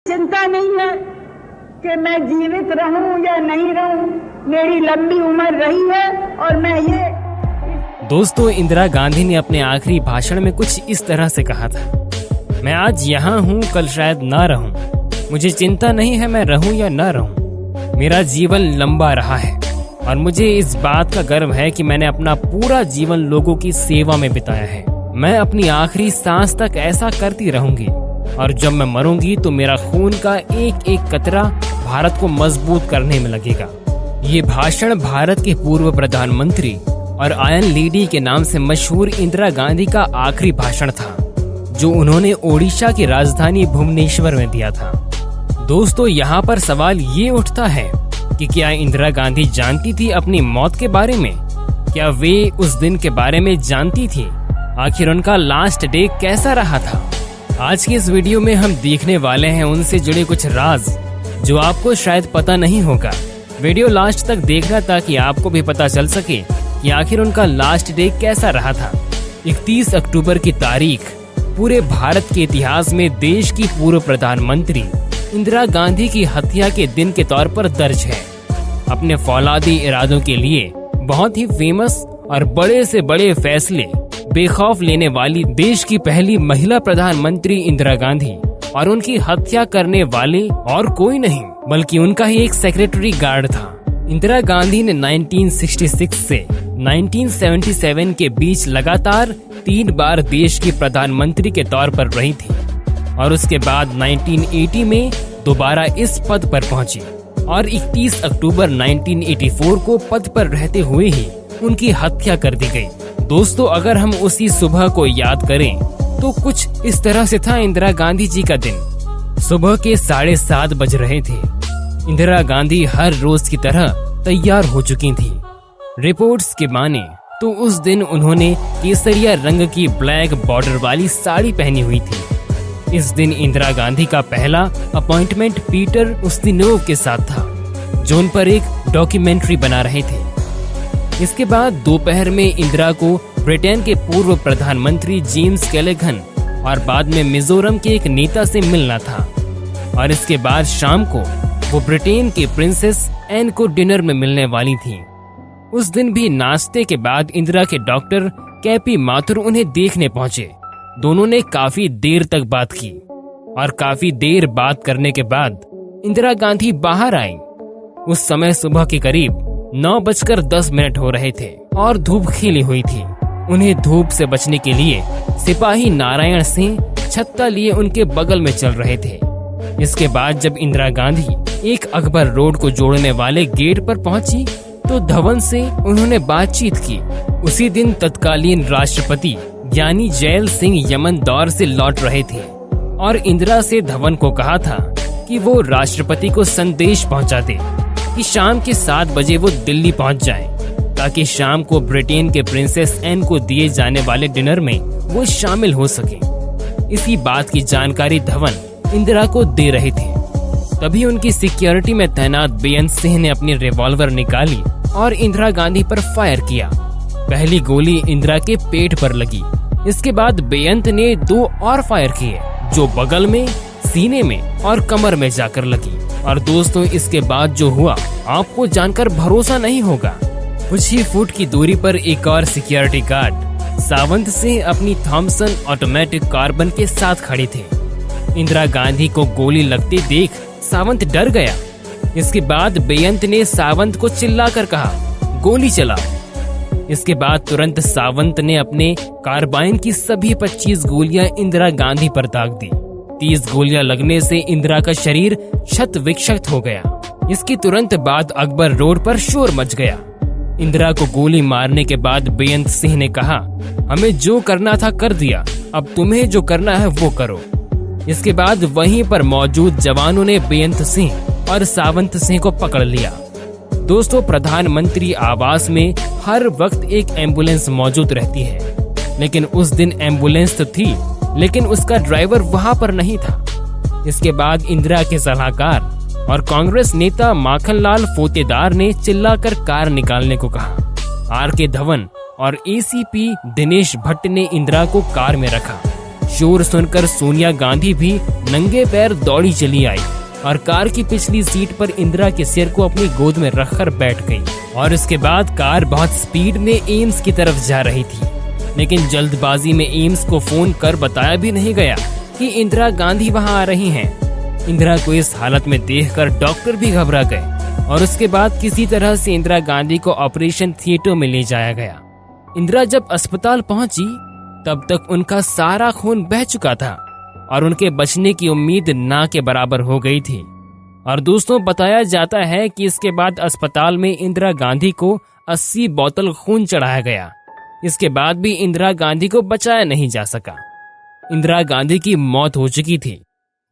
चिंता नहीं है कि मैं जीवित रहूं या नहीं रहूं, मेरी लंबी उम्र रही है और मैं ये। दोस्तों, इंदिरा गांधी ने अपने आखिरी भाषण में कुछ इस तरह से कहा था, मैं आज यहाँ हूँ, कल शायद ना रहूं। मुझे चिंता नहीं है मैं रहूं या ना रहूं। मेरा जीवन लंबा रहा है और मुझे इस बात का गर्व है कि मैंने अपना पूरा जीवन लोगों की सेवा में बिताया है। मैं अपनी आखिरी सांस तक ऐसा करती रहूंगी और जब मैं मरूंगी तो मेरा खून का एक एक कतरा भारत को मजबूत करने में लगेगा। ये भाषण भारत के पूर्व प्रधानमंत्री और आयरन लेडी के नाम से मशहूर इंदिरा गांधी का आखिरी भाषण था, जो उन्होंने ओडिशा की राजधानी भुवनेश्वर में दिया था। दोस्तों, यहाँ पर सवाल ये उठता है कि क्या इंदिरा गांधी जानती थी अपनी मौत के बारे में? क्या वे उस दिन के बारे में जानती थी? आखिर उनका लास्ट डे कैसा रहा था? आज की इस वीडियो में हम देखने वाले हैं उनसे जुड़े कुछ राज जो आपको शायद पता नहीं होगा। वीडियो लास्ट तक देखना ताकि आपको भी पता चल सके कि आखिर उनका लास्ट डे कैसा रहा था। 31 अक्टूबर की तारीख पूरे भारत के इतिहास में देश की पूर्व प्रधानमंत्री इंदिरा गांधी की हत्या के दिन के तौर पर दर्ज है। अपने फौलादी इरादों के लिए बहुत ही फेमस और बड़े से बड़े फैसले बेखौफ लेने वाली देश की पहली महिला प्रधानमंत्री इंदिरा गांधी और उनकी हत्या करने वाले और कोई नहीं बल्कि उनका ही एक सेक्रेटरी गार्ड था। इंदिरा गांधी ने 1966 से 1977 के बीच लगातार 3 बार देश की प्रधानमंत्री के तौर पर रही थी और उसके बाद 1980 में दोबारा इस पद पर पहुंची और 31 अक्टूबर 1984 को पद पर रहते हुए ही उनकी हत्या कर दी गई। दोस्तों, अगर हम उसी सुबह को याद करें तो कुछ इस तरह से था इंदिरा गांधी जी का दिन। सुबह के 7:30 बज रहे थे। इंदिरा गांधी हर रोज की तरह तैयार हो चुकी थी। रिपोर्ट्स के माने तो उस दिन उन्होंने केसरिया रंग की ब्लैक बॉर्डर वाली साड़ी पहनी हुई थी। इस दिन इंदिरा गांधी का पहला अपॉइंटमेंट पीटर उस्तिनोव के साथ था, जो उन पर एक डॉक्यूमेंट्री बना रहे थे। इसके बाद दोपहर में इंदिरा को ब्रिटेन के पूर्व प्रधानमंत्री जेम्स कैलेगन और बाद में मिजोरम के एक नेता से मिलना था और इसके बाद शाम को वो ब्रिटेन के प्रिंसेस एन को डिनर में मिलने वाली थी। उस दिन भी नाश्ते के बाद इंदिरा के डॉक्टर कैपी माथुर उन्हें देखने पहुंचे। दोनों ने काफी देर तक बात की और काफी देर बात करने के बाद इंदिरा गांधी बाहर आई। उस समय सुबह के करीब 9:10 हो रहे थे और धूप खिली हुई थी। उन्हें धूप से बचने के लिए सिपाही नारायण सिंह छत्ता लिए उनके बगल में चल रहे थे। इसके बाद जब इंदिरा गांधी एक अकबर रोड को जोड़ने वाले गेट पर पहुंची तो धवन से उन्होंने बातचीत की। उसी दिन तत्कालीन राष्ट्रपति ज्ञानी जैल सिंह यमन दौर से लौट रहे थे और इंदिरा से धवन को कहा था कि वो राष्ट्रपति को संदेश पहुंचा दे कि शाम के 7 बजे वो दिल्ली पहुंच जाएं, ताकि शाम को ब्रिटेन के प्रिंसेस एन को दिए जाने वाले डिनर में वो शामिल हो सके। इसी बात की जानकारी धवन इंदिरा को दे रहे थे। तभी उनकी सिक्योरिटी में तैनात बेअंत सिंह ने अपनी रिवॉल्वर निकाली और इंदिरा गांधी पर फायर किया। पहली गोली इंदिरा के पेट पर लगी। इसके बाद बेअंत ने 2 और फायर किए, जो बगल में, सीने में और कमर में जाकर लगी। और दोस्तों, इसके बाद जो हुआ आपको जानकर भरोसा नहीं होगा। कुछ ही फुट की दूरी पर एक और सिक्योरिटी गार्ड सावंत से अपनी थॉमसन ऑटोमेटिक कार्बन के साथ खड़े थे। इंदिरा गांधी को गोली लगते देख सावंत डर गया। इसके बाद बेअंत ने सावंत को चिल्लाकर कहा, गोली चलाओ। इसके बाद तुरंत सावंत ने अपने कार्बाइन की सभी 25 गोलियां इंदिरा गांधी पर दाग दी। 30 गोलियां लगने से इंदिरा का शरीर क्षत विक्षत हो गया। इसकी तुरंत बाद अकबर रोड पर शोर मच गया। इंदिरा को गोली मारने के बाद बेअंत सिंह ने कहा, हमें जो करना था कर दिया, अब तुम्हें जो करना है वो करो। इसके बाद वहीं पर मौजूद जवानों ने बेअंत सिंह और सावंत सिंह को पकड़ लिया। दोस्तों, प्रधानमंत्री आवास में हर वक्त एक एम्बुलेंस मौजूद रहती है, लेकिन उस दिन एम्बुलेंस तो थी लेकिन उसका ड्राइवर वहां पर नहीं था। इसके बाद इंदिरा के सलाहकार और कांग्रेस नेता माखनलाल फोतेदार ने चिल्लाकर कार निकालने को कहा। आर के धवन और एसीपी दिनेश भट्ट ने इंदिरा को कार में रखा शोर सुनकर सोनिया गांधी भी नंगे पैर दौड़ी चली आई और कार की पिछली सीट पर इंदिरा के सिर को अपनी गोद में रखकर बैठ गई। और उसके बाद कार बहुत स्पीड में एम्स की तरफ जा रही थी, लेकिन जल्दबाजी में एम्स को फोन कर बताया भी नहीं गया कि इंदिरा गांधी वहां आ रही हैं। इंदिरा को इस हालत में देखकर डॉक्टर भी घबरा गए और उसके बाद किसी तरह से इंदिरा गांधी को ऑपरेशन थिएटर में ले जाया गया। इंदिरा जब अस्पताल पहुंची तब तक उनका सारा खून बह चुका था और उनके बचने की उम्मीद ना के बराबर हो गई थी। और दोस्तों, बताया जाता है कि इसके बाद अस्पताल में इंदिरा गांधी को 80 बोतल खून चढ़ाया गया। इसके बाद भी इंदिरा गांधी को बचाया नहीं जा सका। इंदिरा गांधी की मौत हो चुकी थी,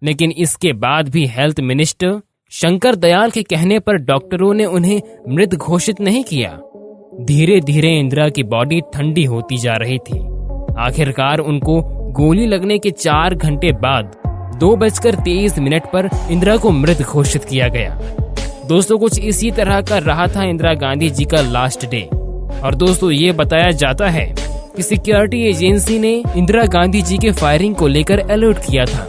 लेकिन इसके बाद भी हेल्थ मिनिस्टर शंकर दयाल के कहने पर डॉक्टरों ने उन्हें मृत घोषित नहीं किया। धीरे धीरे इंदिरा की बॉडी ठंडी होती जा रही थी। आखिरकार उनको गोली लगने के 4 घंटे बाद 2:23 पर इंदिरा को मृत घोषित किया गया। दोस्तों, कुछ इसी तरह का रहा था इंदिरा गांधी जी का लास्ट डे। और दोस्तों, ये बताया जाता है कि सिक्योरिटी एजेंसी ने इंदिरा गांधी जी के फायरिंग को लेकर अलर्ट किया था।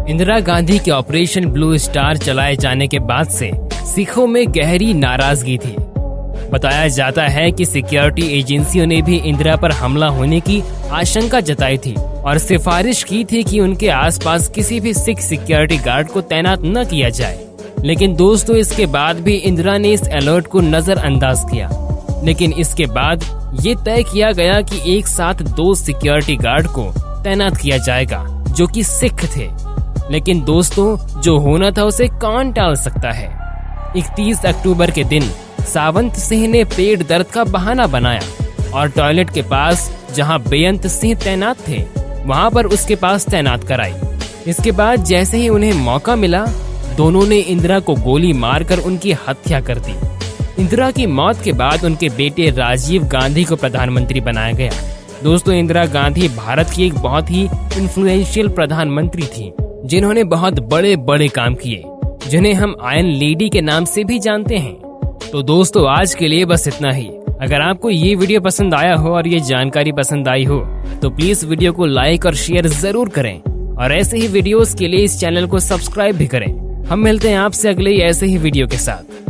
इंदिरा गांधी के ऑपरेशन ब्लू स्टार चलाए जाने के बाद से सिखों में गहरी नाराजगी थी। बताया जाता है कि सिक्योरिटी एजेंसियों ने भी इंदिरा पर हमला होने की आशंका जताई थी और सिफारिश की थी कि उनके आसपास किसी भी सिख सिक्योरिटी गार्ड को तैनात न किया जाए। लेकिन दोस्तों, इसके बाद भी इंदिरा ने इस अलर्ट को नजरअंदाज किया। लेकिन इसके बाद ये तय किया गया कि एक साथ 2 सिक्योरिटी गार्ड को तैनात किया जाएगा जो कि सिख थे। लेकिन दोस्तों, जो होना था उसे कौन टाल सकता है। 31 अक्टूबर के दिन सावंत सिंह ने पेट दर्द का बहाना बनाया और टॉयलेट के पास जहां बेअंत सिंह तैनात थे वहां पर उसके पास तैनात कराई। इसके बाद जैसे ही उन्हें मौका मिला, दोनों ने इंदिरा को गोली मारकर उनकी हत्या कर दी। इंदिरा की मौत के बाद उनके बेटे राजीव गांधी को प्रधानमंत्री बनाया गया। दोस्तों, इंदिरा गांधी भारत की एक बहुत ही इन्फ्लुएंशियल प्रधानमंत्री थी, जिन्होंने बहुत बड़े बड़े काम किए, जिन्हें हम आयरन लेडी के नाम से भी जानते हैं। तो दोस्तों, आज के लिए बस इतना ही। अगर आपको ये वीडियो पसंद आया हो और ये जानकारी पसंद आई हो तो प्लीज वीडियो को लाइक और शेयर जरूर करें और ऐसे ही वीडियोस के लिए इस चैनल को सब्सक्राइब भी करें। हम मिलते हैं आपसे अगले ऐसे ही वीडियो के साथ।